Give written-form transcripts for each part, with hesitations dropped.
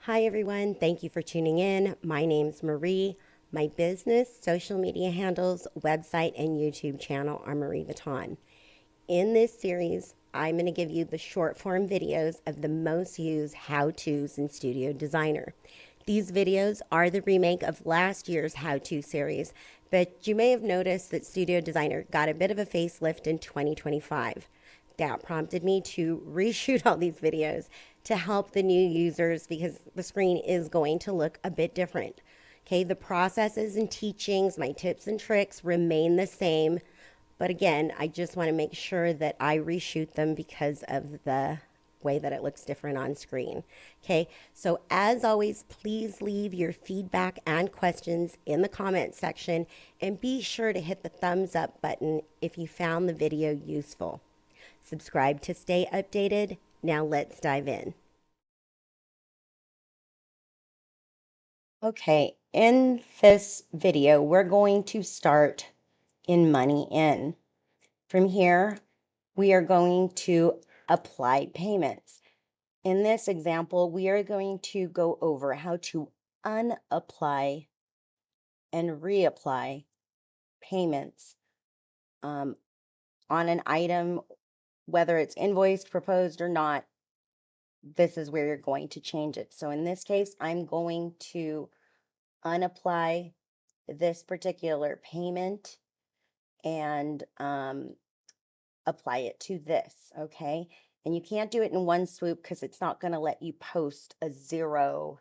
Hi, everyone. Thank you for tuning in. My name's Marie. My business, social media handles, website, and YouTube channel are Mareevuitton. In this series, I'm going to give you the short form videos of the most used how-tos in Studio Designer. These videos are the remake of last year's how-to series, but you may have noticed that Studio Designer got a bit of a facelift in 2025. That prompted me to reshoot all these videos to help the new users because the screen is going to look a bit different. Okay, the processes and teachings, my tips and tricks remain the same. But again, I just want to make sure that I reshoot them because of the way that it looks different on screen. Okay, so as always, please leave your feedback and questions in the comment section and be sure to hit the thumbs up button if you found the video useful. Subscribe to stay updated. Now let's dive in. Okay, in this video, we're going to start in Money In. From here, we are going to apply payments. In this example, we are going to go over how to unapply and reapply payments on an item, whether it's invoiced, proposed, or not. This is where you're going to change it. So in this case, I'm going to unapply this particular payment and apply it to this, okay? And you can't do it in one swoop because it's not going to let you post a zero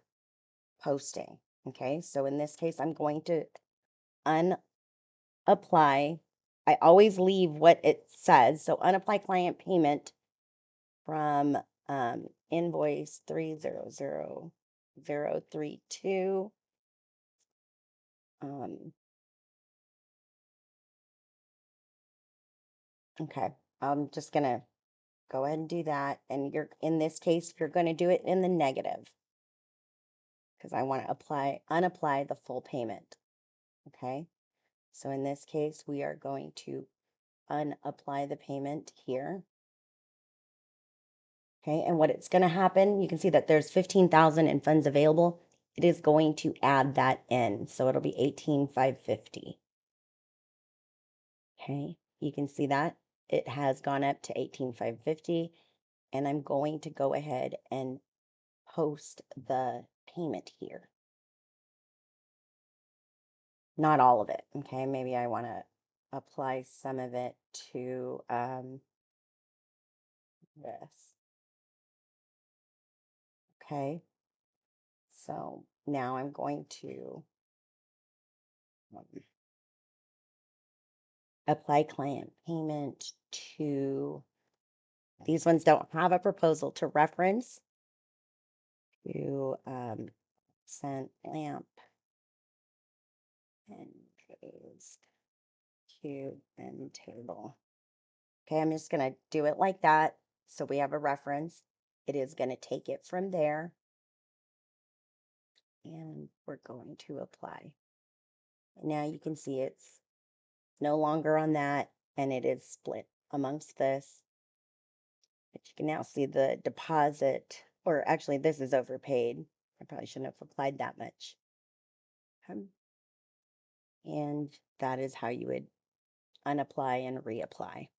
posting, okay? So in this case, I'm going to unapply. I always leave what it says. So unapply client payment from invoice 300032. Okay, I'm just gonna go ahead and do that. And you're in this case, you're going to do it in the negative because I want to unapply the full payment. Okay, so in this case, we are going to unapply the payment here. Okay, and what it's going to happen, you can see that there's 15,000 in funds available. It is going to add that in, so it'll be 18,550. Okay, you can see that it has gone up to 18,550, and I'm going to go ahead and post the payment here. Not all of it, okay? Maybe I want to apply some of it to this. Okay, so now I'm going to apply client payment to, these ones don't have a proposal to reference, to scent lamp and rose cube and table. Okay, I'm just going to do it like that so we have a reference. It is going to take it from there and we're going to apply. Now you can see it's no longer on that and it is split amongst this. But you can now see the deposit, or actually this is overpaid. I probably shouldn't have applied that much. And that is how you would unapply and reapply.